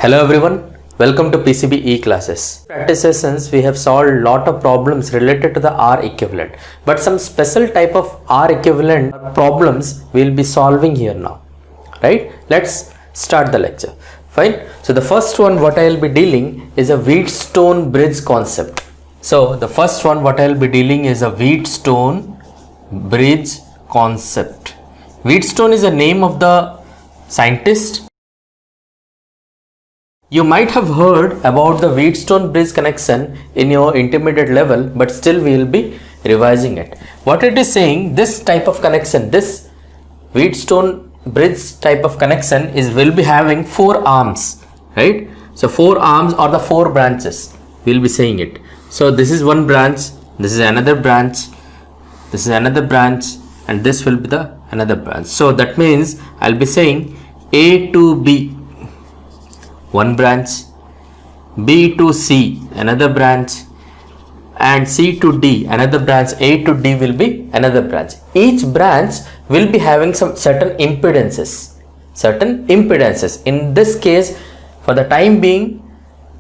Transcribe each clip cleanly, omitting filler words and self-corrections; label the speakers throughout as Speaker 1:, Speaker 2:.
Speaker 1: Hello everyone, welcome to PCB classes. Practice sessions we have solved lot of problems related to the R equivalent, but some special type of R equivalent problems we will be solving here now, right? Let's start the lecture. Fine. So the first one what I will be dealing is a Wheatstone bridge concept. So the first one what I will be dealing is a Wheatstone bridge concept. Wheatstone is the name of the scientist. You might have heard about the Wheatstone bridge connection in your intermediate level, but still we will be revising it. What it is saying, this type of connection, this Wheatstone bridge type of connection is will be having four arms, right? So four arms or the four branches, we will be saying it. So this is one branch, this is another branch, this is another branch, and this will be the another branch. So that means I'll be saying A to B, one branch, B to C, another branch, and C to D, another branch. A to D will be another branch. Each branch will be having some certain impedances. In this case, for the time being,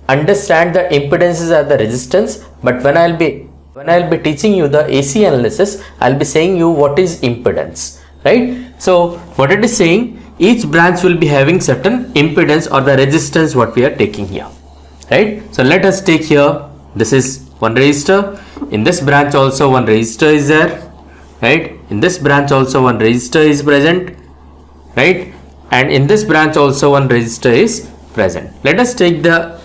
Speaker 1: understand the impedances are the resistance, but when I'll be teaching you the AC analysis, I'll be saying you what is impedance, right? So what it is saying, each branch will be having certain impedance or the resistance what we are taking here, right? So let us take here, this is one resistor. In this branch also one resistor is there, right? In this branch also one resistor is present, right? And in this branch also one resistor is present. Let us take the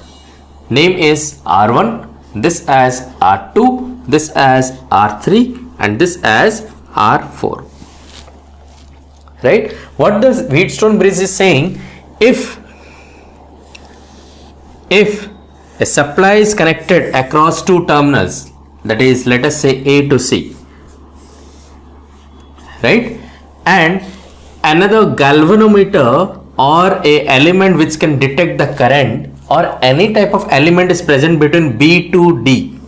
Speaker 1: name is R1, this as R2, this as R3, and this as R4. Right? What the Wheatstone bridge is saying, if a supply is connected across two terminals, that is, let us say A to C, right, and another galvanometer or a element which can detect the current or any type of element is present between B to D.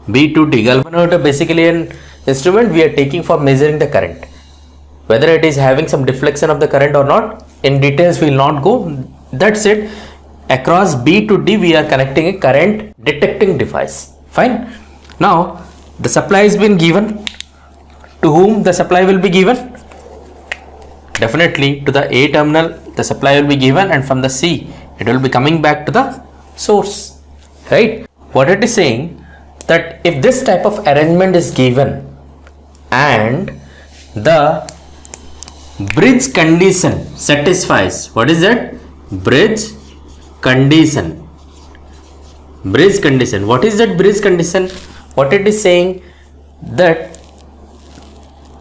Speaker 1: Galvanometer basically an instrument we are taking for measuring the current, whether it is having some deflection of the current or not. In details we will not go. That's it. Across B to D we are connecting a current detecting device. Fine. Now the supply has been given. To whom the supply will be given? Definitely to the A terminal the supply will be given, and from the C it will be coming back to the source, right? What it is saying, that if this type of arrangement is given and the bridge condition satisfies, what is that? Bridge condition. What is that bridge condition? What it is saying, that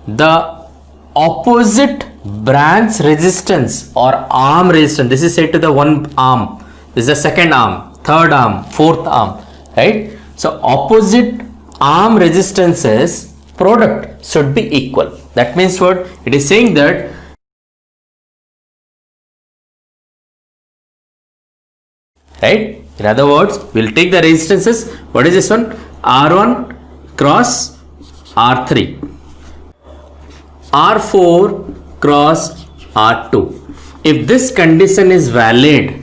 Speaker 1: the opposite branch resistance or arm resistance, this is said to the one arm, this is the second arm, third arm, fourth arm, right? So opposite arm resistances product should be equal. That means what? It is saying that right? In other words, we will take the resistances. What is this one? R1 cross R3, R4 cross R2. If this condition is valid,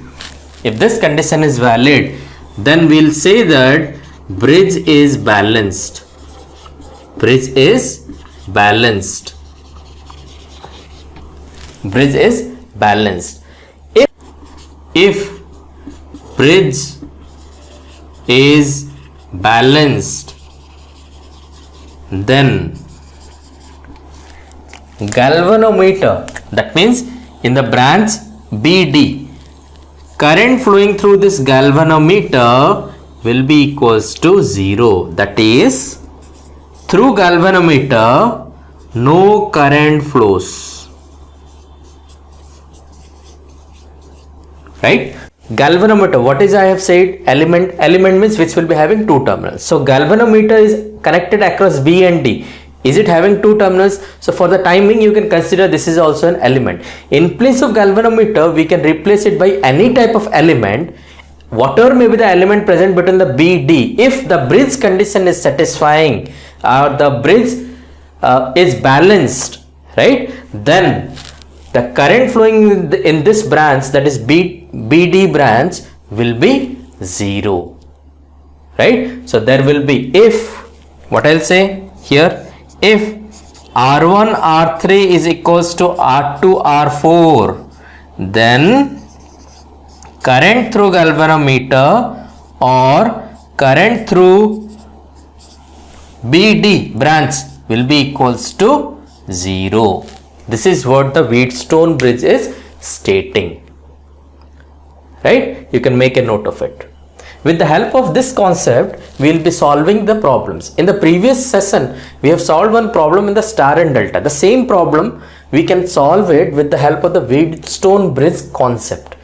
Speaker 1: then we will say that bridge is balanced. If bridge is balanced, then galvanometer, that means in the branch BD, current flowing through this galvanometer will be equals to 0. That is, through galvanometer no current flows, right? Galvanometer, what is I have said, element means which will be having two terminals. So galvanometer is connected across B and D. Is it having two terminals? So for the timing you can consider this is also an element. In place of galvanometer we can replace it by any type of element, whatever may be the element present between the BD. If the bridge condition is satisfying, the bridge is balanced, right, then the current flowing in this branch, that is BD branch, will be 0, right? So there will be, if, what I'll say here, if R1 R3 is equals to R2 R4, then current through galvanometer or current through BD branch will be equals to 0. This is what the Wheatstone bridge is stating, right? You can make a note of it. With the help of this concept, we will be solving the problems. In the previous session, we have solved one problem in the star and delta. The same problem, we can solve it with the help of the Wheatstone bridge concept.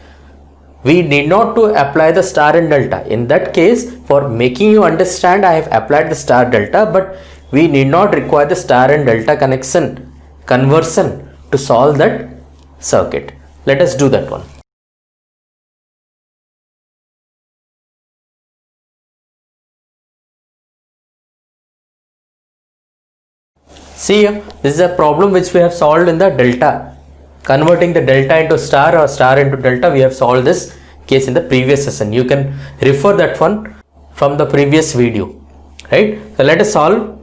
Speaker 1: We need not to apply the star and delta. In that case, for making you understand, I have applied the star delta, but we need not require the star and delta conversion to solve that circuit. Let us do that one. See here, this is a problem which we have solved in the delta. Converting the delta into star or star into delta, we have solved this case in the previous session. You can refer that one from the previous video, right? So let us solve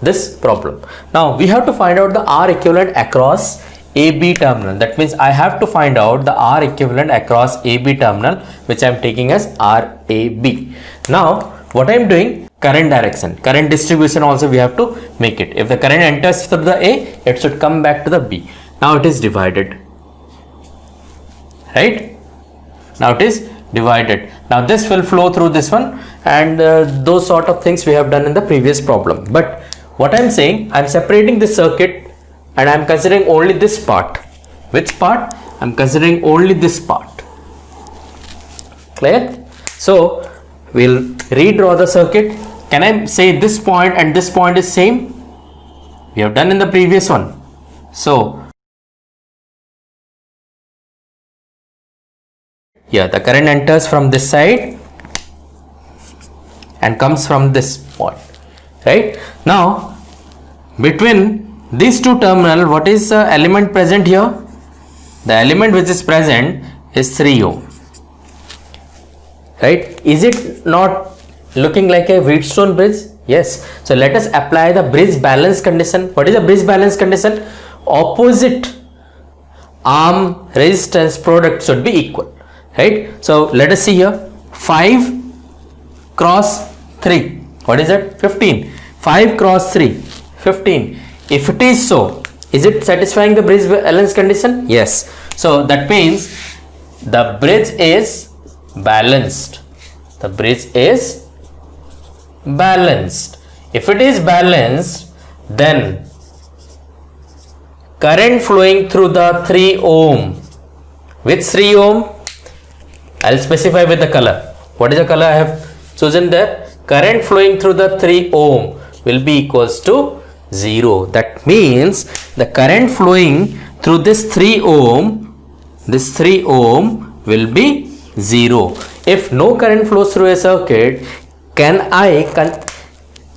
Speaker 1: this problem. Now we have to find out the R equivalent across AB terminal. That means I have to find out the R equivalent across AB terminal, which I am taking as RAB. Now what I am doing, current direction, current distribution also we have to make it. If the current enters through the A, it should come back to the B. Now it is divided, right? Now it is divided. Now this will flow through this one, and those sort of things we have done in the previous problem. But what I am saying, I am separating this circuit and I am considering only this part. Which part? I am considering only this part. Clear? So we'll redraw the circuit. Can I say this point and this point is same? We have done in the previous one. So yeah, the current enters from this side and comes from this point, right? Now between these two terminals, what is the element present here? The element which is present is 3 ohm, right? Is it not looking like a Wheatstone bridge? Yes. So let us apply the bridge balance condition. What is the bridge balance condition? Opposite arm resistance product should be equal, right? So let us see here, 5 cross 3, what is that? 15. 5 cross 3, 15. If it is so, is it satisfying the bridge balance condition? Yes. So that means the bridge is balanced. The bridge is balanced. If it is balanced, then current flowing through the 3 ohm. Which 3 ohm? I'll specify with the color. What is the color I have chosen there? Current flowing through the 3 ohm will be equals to 0. That means the current flowing through this 3 ohm will be 0. If no current flows through a circuit, can I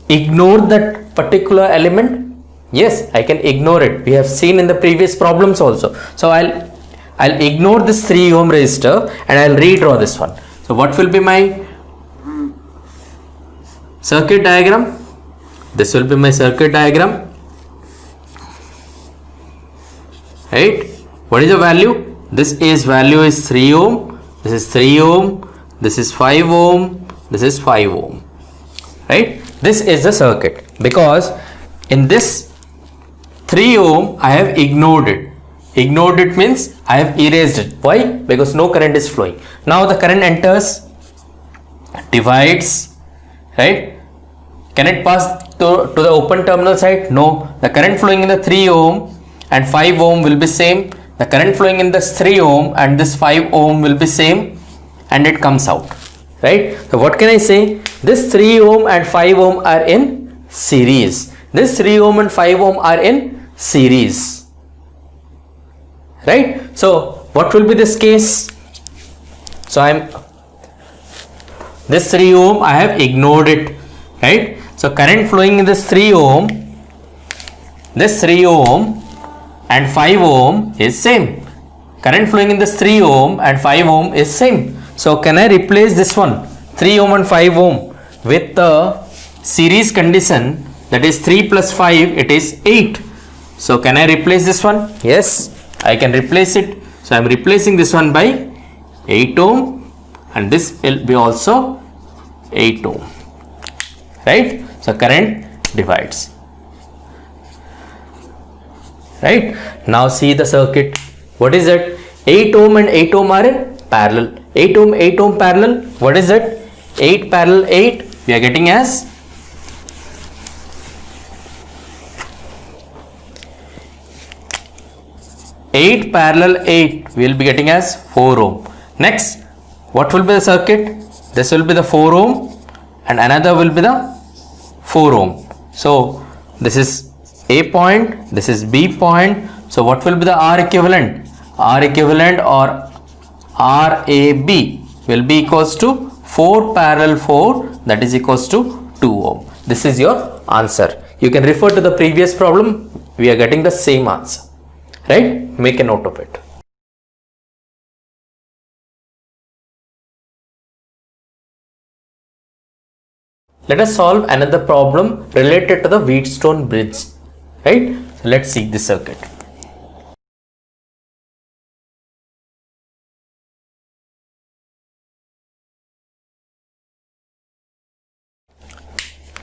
Speaker 1: ignore that particular element? Yes, I can ignore it. We have seen in the previous problems also. So I'll ignore this 3 ohm resistor and I'll redraw this one. So what will be my circuit diagram? This will be my circuit diagram, right? What is the value? This is value is 3 ohm, this is 3 ohm, this is 5 ohm, this is 5 ohm, right? This is the circuit, because in this 3 ohm I have ignored it. Ignored it means I have erased it. Why? Because no current is flowing. Now the current enters, divides, right? Can it pass to the open terminal side? No. The current flowing in the 3 ohm and 5 ohm will be same. The current flowing in this 3 ohm and this 5 ohm will be same, and it comes out, right? So what can I say? This 3 ohm and 5 ohm are in series. This 3 ohm and 5 ohm are in series, right? So what will be this case? So this 3 ohm I have ignored it, right? So current flowing in this 3 ohm and 5 ohm is same. current flowing in this 3 ohm and 5 ohm is same. So can I replace this one 3 ohm and 5 ohm with the series condition, that is 3 plus 5, it is 8. So can I replace this one? Yes, I can replace it. So I am replacing this one by 8 ohm and this will be also 8 ohm, right? So current divides, right? Now see the circuit. What is it? 8 ohm and 8 ohm are in parallel. 8 ohm parallel. What is it? 8 parallel 8 we are getting as 8 parallel 8 we will be getting as 4 ohm. Next, what will be the circuit? This will be the 4 ohm and another will be the 4 ohm. So this is A point, this is B point. So what will be the R equivalent? R equivalent or RAB will be equals to 4 parallel 4, that is equals to 2 ohm. This is your answer. You can refer to the previous problem. We are getting the same answer, right? Make a note of it. Let us solve another problem related to the Wheatstone bridge, right? So let's see this circuit.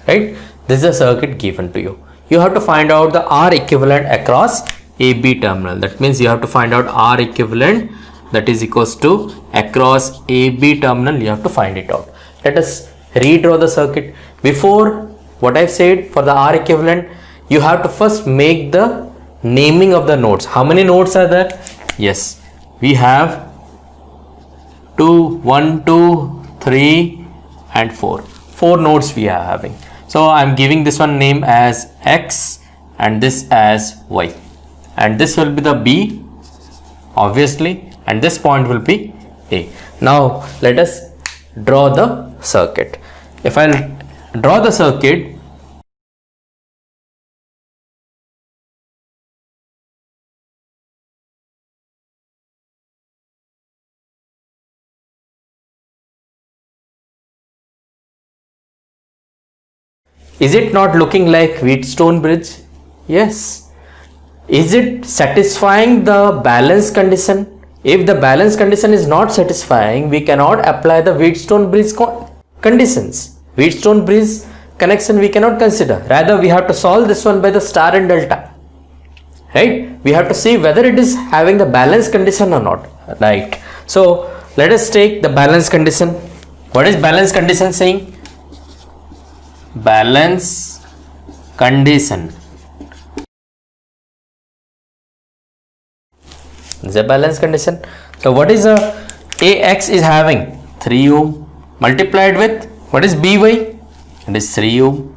Speaker 1: Right? This is a circuit given to you. You have to find out the R equivalent across AB terminal. That means you have to find out R equivalent, that is equals to across AB terminal. You have to find it out. Let us redraw the circuit. Before what I've said, for the R equivalent, you have to first make the naming of the nodes. How many nodes are there? Yes, we have 1, 2, 3 and 4. 4 nodes we are having. So I'm giving this one name as X and this as Y, and this will be the B obviously, and this point will be A. Now let us draw the circuit. If I draw the circuit, is it not looking like Wheatstone bridge? Yes. Is it satisfying the balance condition? If the balance condition is not satisfying, we cannot apply the Wheatstone bridge conditions. Wheatstone bridge connection we cannot consider. Rather, we have to solve this one by the star and delta. Right? We have to see whether it is having the balance condition or not. Right. So let us take the balance condition. What is balance condition saying? Balance condition. This is a balance condition. So what is AX is having 3 ohm multiplied with what is BY? It is 3 ohm,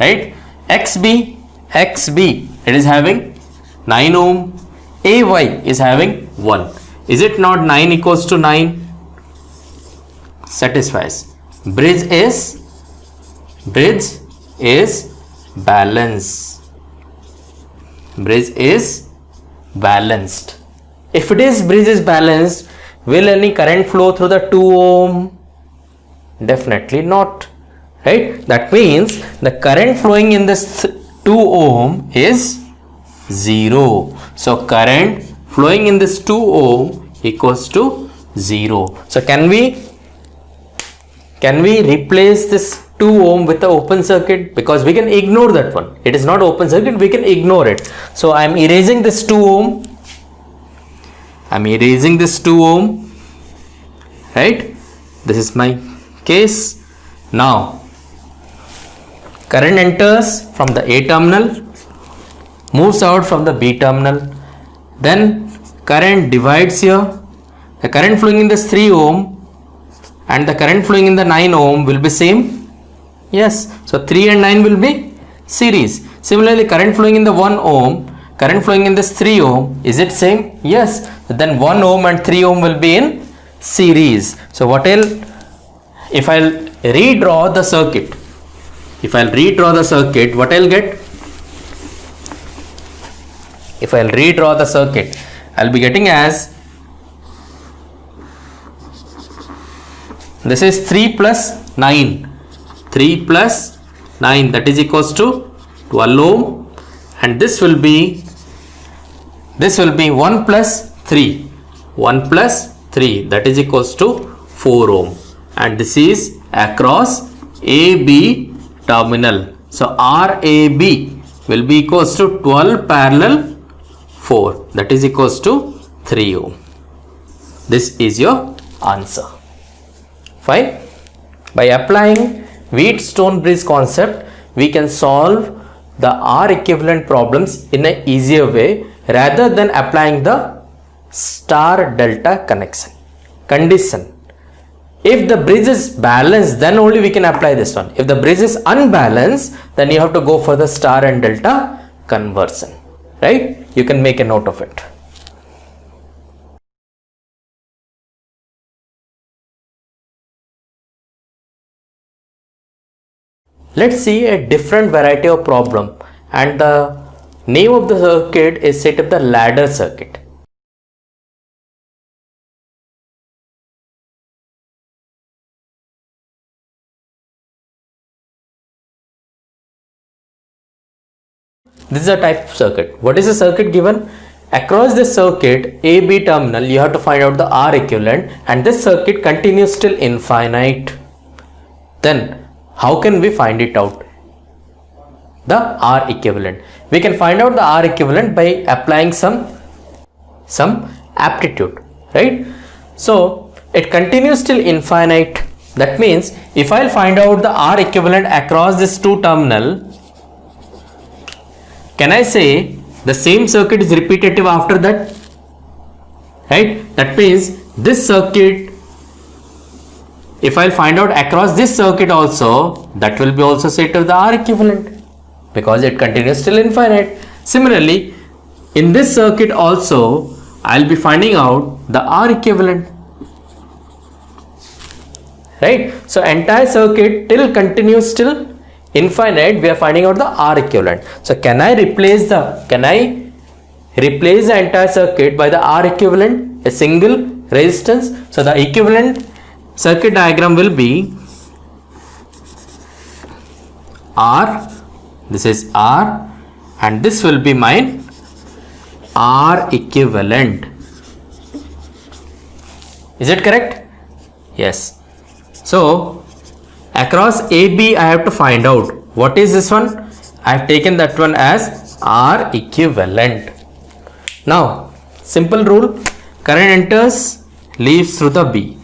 Speaker 1: right? XB it is having 9 ohm. AY is having 1. Is it not 9 equals to 9? Satisfies. Bridge is balance. Bridge is balanced. If it is bridge is balanced, will any current flow through the 2 ohm? Definitely not, right? That means the current flowing in this 2 ohm is 0. So current flowing in this 2 ohm equals to 0. So can we replace this 2 ohm with the open circuit? Because we can ignore that one. It is not open circuit, we can ignore it. So I am erasing this 2 ohm. Right? This is my case. Now current enters from the A terminal, moves out from the B terminal, then current divides here. The current flowing in this 3 ohm and the current flowing in the 9 ohm will be same. Yes, so 3 and 9 will be series. Similarly, current flowing in the 1 ohm, current flowing in this 3 ohm, is it same? Yes, then 1 ohm and 3 ohm will be in series. So what else? If I'll redraw the circuit, what I'll get? If I'll redraw the circuit, I'll be getting as This is 3 plus 9. 3 plus 9, that is equals to 12 ohm, and this will be 1 plus 3. 1 plus 3, that is equals to 4 ohm, and this is across AB terminal. So RAB will be equals to 12 parallel 4, that is equals to 3 ohm. This is your answer. Fine. By applying Wheatstone bridge concept, we can solve the R equivalent problems in an easier way rather than applying the star delta condition. If the bridge is balanced, then only we can apply this one. If the bridge is unbalanced, then you have to go for the star and delta conversion, right? You can make a note of it. Let's see a different variety of problem, and the name of the circuit is set up the ladder circuit. This is a type of circuit. What is the circuit given? Across this circuit, AB terminal, you have to find out the R equivalent, and this circuit continues till infinite. Then how can we find it out? The R equivalent. We can find out the R equivalent by applying some aptitude, right? So it continues till infinite. That means if I'll find out the R equivalent across this two terminal, can I say the same circuit is repetitive after that? Right? That means this circuit, if I'll find out across this circuit also, that will be also set to the R equivalent because it continues till infinite. Similarly, in this circuit also, I'll be finding out the R equivalent. Right? So entire circuit till continues till infinite, we are finding out the R equivalent. So can I replace the entire circuit by the R equivalent, a single resistance? So the equivalent circuit diagram will be R, this is R, and this will be my R equivalent. Is it correct? Yes. So across AB I have to find out what is this one. I have taken that one as R equivalent. Now simple rule, current enters, leaves through the B.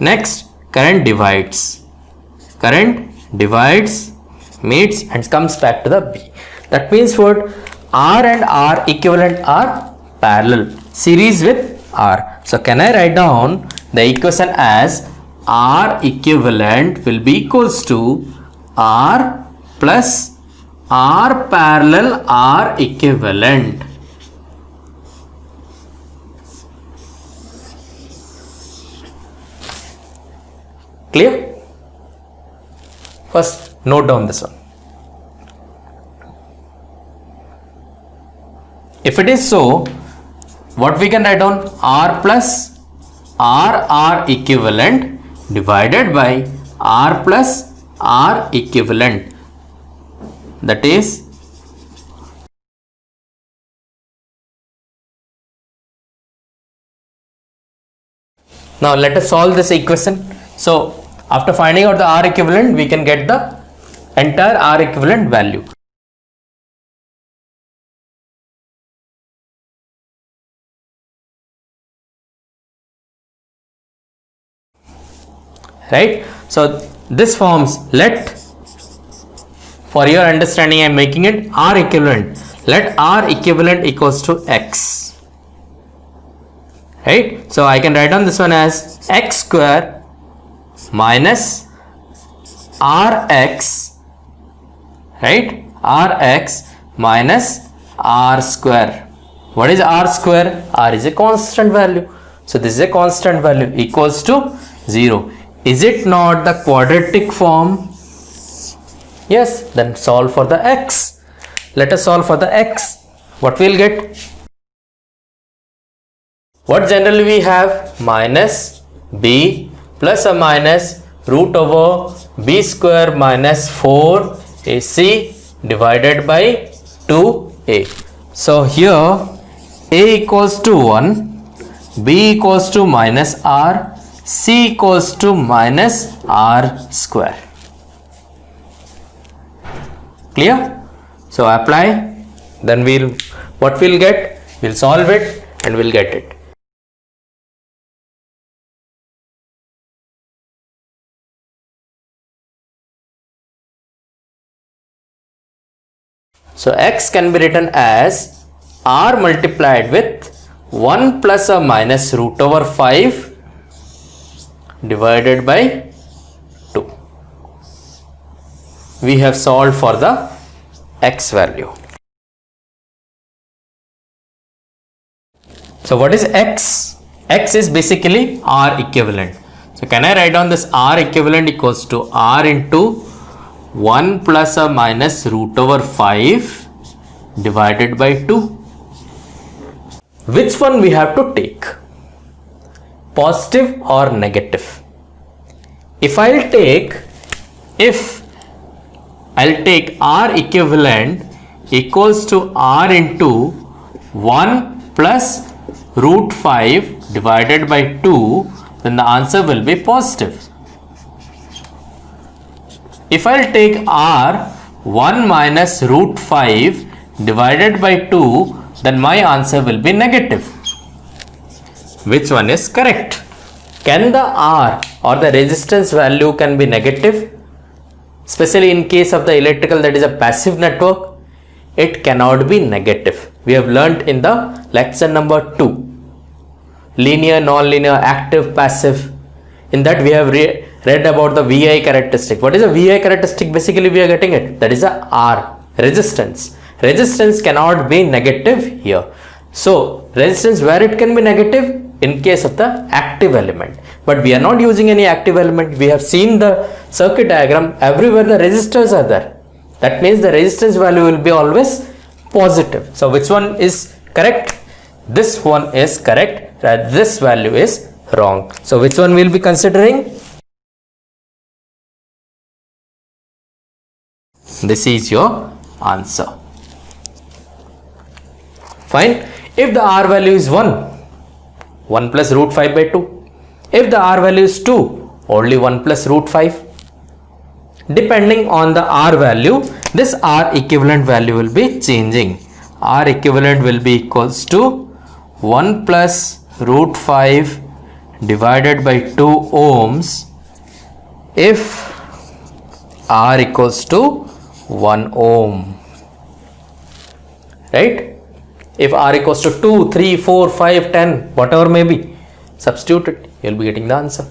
Speaker 1: Next, current divides, meets and comes back to the B. That means what? R and R equivalent are parallel, series with R. So can I write down the equation as R equivalent will be equals to R plus R parallel R equivalent. Clear? First note down this one. If it is so, what we can write down? R plus R equivalent divided by R plus R equivalent, that is now let us solve this equation. So after finding out the R equivalent, we can get the entire R equivalent value. Right? So this forms, for your understanding I am making it R equivalent. Let R equivalent equals to X. Right? So I can write down this one as X square minus Rx, right? Rx minus R square. What is R square? R is a constant value. So this is a constant value equals to 0. Is it not the quadratic form? Yes, then solve for the X. Let us solve for the X. What we'll get? What generally we have? Minus B plus or minus root over b square minus 4ac divided by 2a. So here a equals to 1, b equals to minus r, c equals to minus r square. Clear? So apply, then what we'll get, we'll solve it and we'll get it. So x can be written as r multiplied with 1 plus or minus root over 5 divided by 2. We have solved for the x value. So what is x? X is basically r equivalent. So can I write down this r equivalent equals to r into 1 plus or minus root over 5 divided by 2. Which one we have to take? Positive or negative? If I'll take r equivalent equals to r into 1 plus root 5 divided by 2, then the answer will be positive. If I'll take r 1 minus root 5 divided by 2, then my answer will be negative. Which one is correct? Can the r or the resistance value can be negative? Especially in case of the electrical, that is a passive network, it cannot be negative. We have learnt in the lecture number 2. Linear, non-linear, active, passive. In that we have read about the VI characteristic. What is a VI characteristic? Basically we are getting it. That is a R, resistance. Resistance cannot be negative here. So resistance where it can be negative? In case of the active element. But we are not using any active element. We have seen the circuit diagram. Everywhere the resistors are there. That means the resistance value will be always positive. So which one is correct? This one is correct. This value is wrong. So which one we will be considering? This is your answer. Fine. If the R value is 1 plus root 5 by 2. If the R value is 2, only 1 plus root 5. Depending on the R value, this R equivalent value will be changing. R equivalent will be equals to 1 plus root 5 divided by 2 ohms if R equals to 1 ohm. Right? If R equals to 2, 3, 4, 5, 10, whatever may be, substitute it, you will be getting the answer.